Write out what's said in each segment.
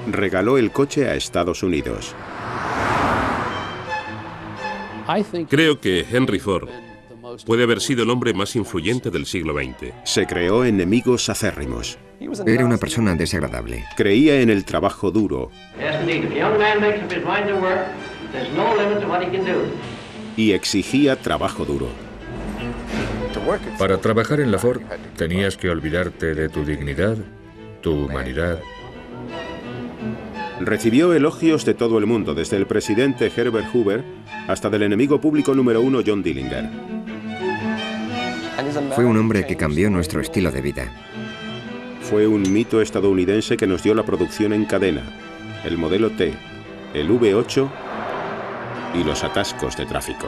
regaló el coche a Estados Unidos. Creo que Henry Ford puede haber sido el hombre más influyente del siglo XX. Se creó enemigos acérrimos. Era una persona desagradable. Creía en el trabajo duro. Y exigía trabajo duro. Para trabajar en la Ford tenías que olvidarte de tu dignidad, tu humanidad. Recibió elogios de todo el mundo, desde el presidente Herbert Hoover hasta del enemigo público número uno John Dillinger. Fue un hombre que cambió nuestro estilo de vida. Fue un mito estadounidense que nos dio la producción en cadena, el modelo T, el V8 y los atascos de tráfico.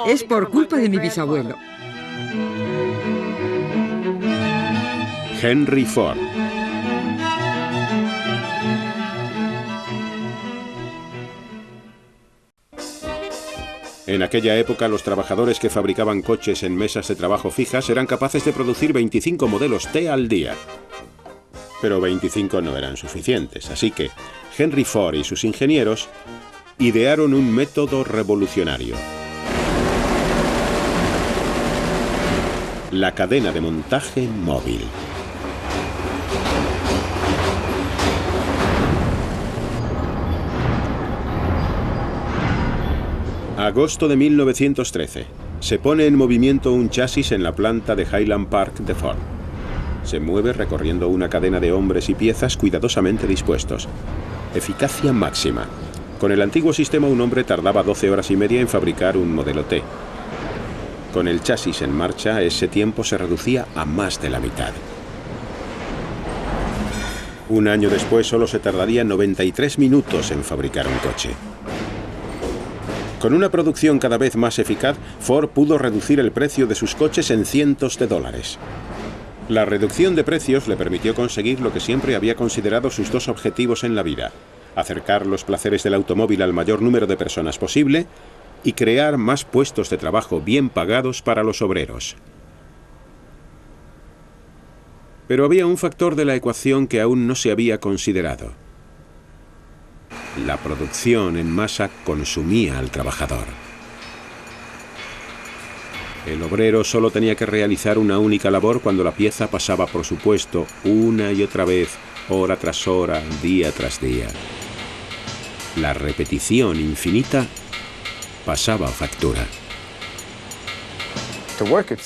Es por culpa de mi bisabuelo. Henry Ford. En aquella época, los trabajadores que fabricaban coches en mesas de trabajo fijas eran capaces de producir 25 modelos T al día. Pero 25 no eran suficientes, así que Henry Ford y sus ingenieros idearon un método revolucionario: la cadena de montaje móvil. Agosto de 1913. Se pone en movimiento un chasis en la planta de Highland Park de Ford. Se mueve recorriendo una cadena de hombres y piezas cuidadosamente dispuestos. Eficacia máxima. Con el antiguo sistema, un hombre tardaba 12 horas y media en fabricar un modelo T. Con el chasis en marcha, ese tiempo se reducía a más de la mitad. Un año después, solo se tardaría 93 minutos en fabricar un coche. Con una producción cada vez más eficaz, Ford pudo reducir el precio de sus coches en cientos de dólares. La reducción de precios le permitió conseguir lo que siempre había considerado sus dos objetivos en la vida: acercar los placeres del automóvil al mayor número de personas posible y crear más puestos de trabajo bien pagados para los obreros. Pero había un factor de la ecuación que aún no se había considerado. La producción en masa consumía al trabajador. El obrero solo tenía que realizar una única labor cuando la pieza pasaba por su puesto una y otra vez, hora tras hora, día tras día. La repetición infinita pasaba factura.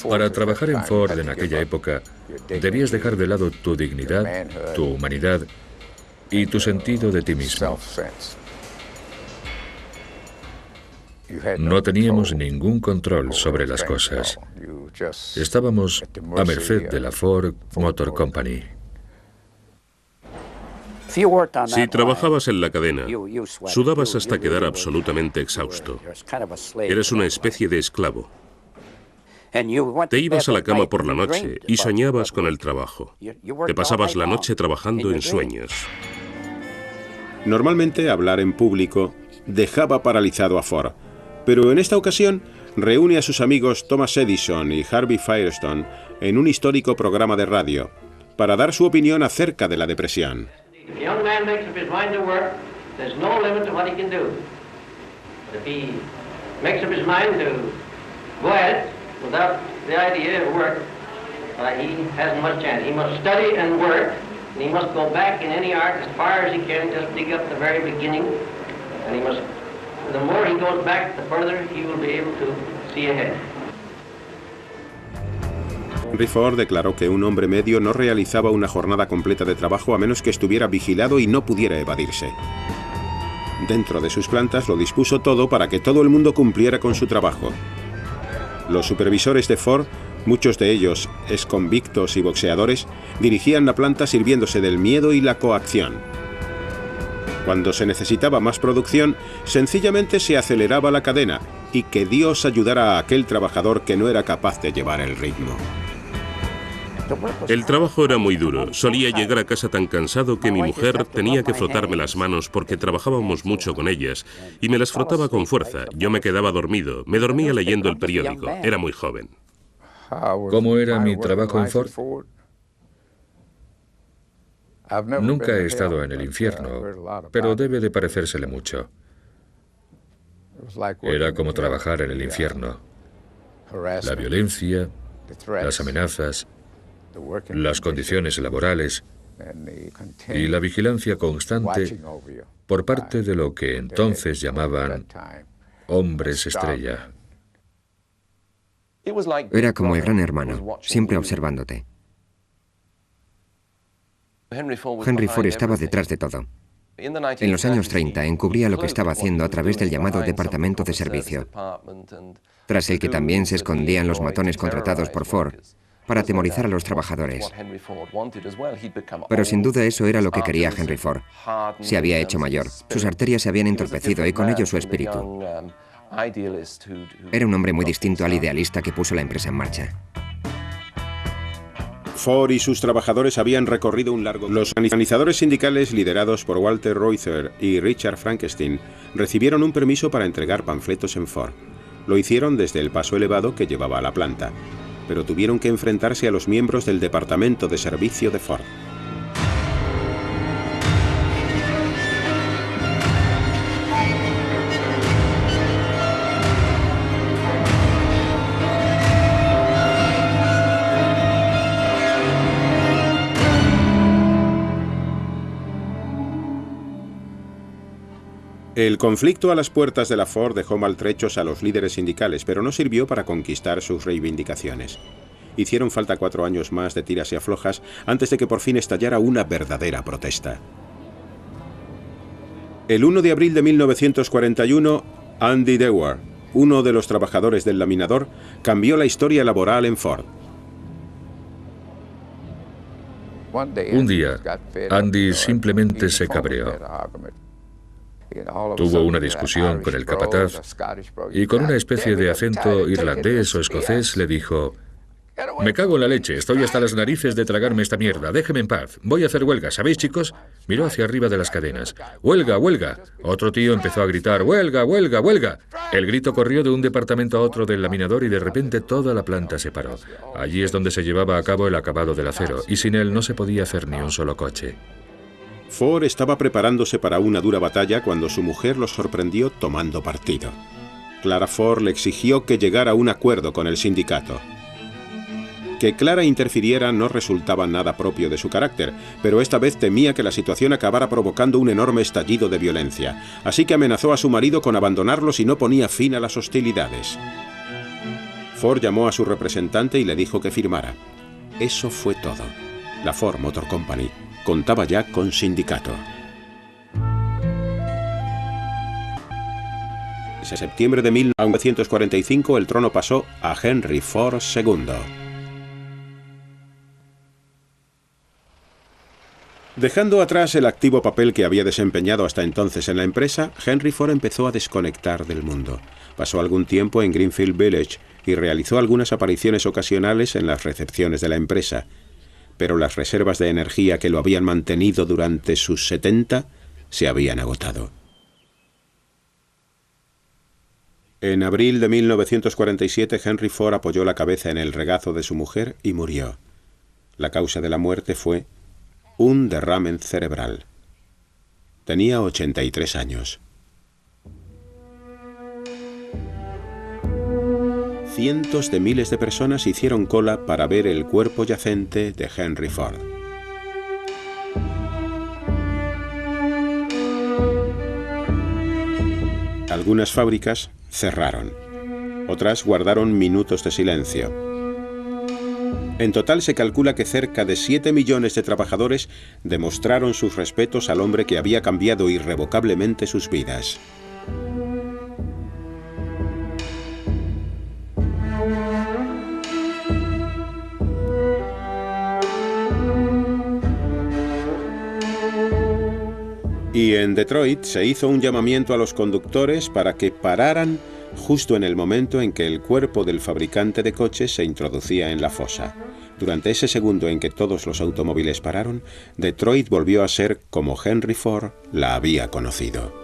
Para trabajar en Ford en aquella época, debías dejar de lado tu dignidad, tu humanidad y tu sentido de ti mismo. No teníamos ningún control sobre las cosas. Estábamos a merced de la Ford Motor Company. Si trabajabas en la cadena, sudabas hasta quedar absolutamente exhausto. Eres una especie de esclavo. Te ibas a la cama por la noche y soñabas con el trabajo. Te pasabas la noche trabajando en sueños. Normalmente, hablar en público dejaba paralizado a Ford, pero en esta ocasión reúne a sus amigos Thomas Edison y Harvey Firestone en un histórico programa de radio para dar su opinión acerca de la depresión. And he must go back in any art as far as he can, just dig up the very beginning. And he must, the more he goes back, the further he will be able to see ahead. Henry Ford declaró que un hombre medio no realizaba una jornada completa de trabajo a menos que estuviera vigilado y no pudiera evadirse. Dentro de sus plantas lo dispuso todo para que todo el mundo cumpliera con su trabajo. Los supervisores de Ford, muchos de ellos exconvictos y boxeadores, dirigían la planta sirviéndose del miedo y la coacción. Cuando se necesitaba más producción, sencillamente se aceleraba la cadena y que Dios ayudara a aquel trabajador que no era capaz de llevar el ritmo. El trabajo era muy duro. Solía llegar a casa tan cansado que mi mujer tenía que frotarme las manos porque trabajábamos mucho con ellas y me las frotaba con fuerza. Yo me quedaba dormido. Me dormía leyendo el periódico. Era muy joven. ¿Cómo era mi trabajo en Ford? Nunca he estado en el infierno, pero debe de parecérsele mucho. Era como trabajar en el infierno. La violencia, las amenazas, las condiciones laborales y la vigilancia constante por parte de lo que entonces llamaban hombres estrella. Era como el gran hermano, siempre observándote. Henry Ford estaba detrás de todo. En los años 30 encubría lo que estaba haciendo a través del llamado Departamento de Servicio, tras el que también se escondían los matones contratados por Ford para atemorizar a los trabajadores. Pero sin duda eso era lo que quería Henry Ford. Se había hecho mayor, sus arterias se habían entorpecido y con ello su espíritu. Era un hombre muy distinto al idealista que puso la empresa en marcha. Ford y sus trabajadores habían recorrido un largo... Los organizadores sindicales liderados por Walter Reuther y Richard Frankenstein recibieron un permiso para entregar panfletos en Ford. Lo hicieron desde el paso elevado que llevaba a la planta, pero tuvieron que enfrentarse a los miembros del Departamento de Servicio de Ford. El conflicto a las puertas de la Ford dejó maltrechos a los líderes sindicales, pero no sirvió para conquistar sus reivindicaciones. Hicieron falta 4 años más de tiras y aflojas antes de que por fin estallara una verdadera protesta. El 1 de abril de 1941, Andy Dewar, uno de los trabajadores del laminador, cambió la historia laboral en Ford. Un día, Andy simplemente se cabreó. Tuvo una discusión con el capataz y con una especie de acento irlandés o escocés le dijo: «Me cago en la leche, estoy hasta las narices de tragarme esta mierda, déjeme en paz, voy a hacer huelga, ¿sabéis, chicos?». Miró hacia arriba de las cadenas. «¡Huelga, huelga!». Otro tío empezó a gritar: «¡Huelga, huelga, huelga!». El grito corrió de un departamento a otro del laminador y de repente toda la planta se paró. Allí es donde se llevaba a cabo el acabado del acero y sin él no se podía hacer ni un solo coche. Ford estaba preparándose para una dura batalla cuando su mujer lo sorprendió tomando partido. Clara Ford le exigió que llegara a un acuerdo con el sindicato. Que Clara interfiriera no resultaba nada propio de su carácter, pero esta vez temía que la situación acabara provocando un enorme estallido de violencia, así que amenazó a su marido con abandonarlo si no ponía fin a las hostilidades. Ford llamó a su representante y le dijo que firmara. Eso fue todo. La Ford Motor Company contaba ya con sindicato. En septiembre de 1945 el trono pasó a Henry Ford II. Dejando atrás el activo papel que había desempeñado hasta entonces en la empresa, Henry Ford empezó a desconectar del mundo. Pasó algún tiempo en Greenfield Village y realizó algunas apariciones ocasionales en las recepciones de la empresa. Pero las reservas de energía que lo habían mantenido durante sus 70 se habían agotado. En abril de 1947, Henry Ford apoyó la cabeza en el regazo de su mujer y murió. La causa de la muerte fue un derrame cerebral. Tenía 83 años. Cientos de miles de personas hicieron cola para ver el cuerpo yacente de Henry Ford. Algunas fábricas cerraron, otras guardaron minutos de silencio. En total se calcula que cerca de 7 millones de trabajadores demostraron sus respetos al hombre que había cambiado irrevocablemente sus vidas. Y en Detroit se hizo un llamamiento a los conductores para que pararan justo en el momento en que el cuerpo del fabricante de coches se introducía en la fosa. Durante ese segundo en que todos los automóviles pararon, Detroit volvió a ser como Henry Ford la había conocido.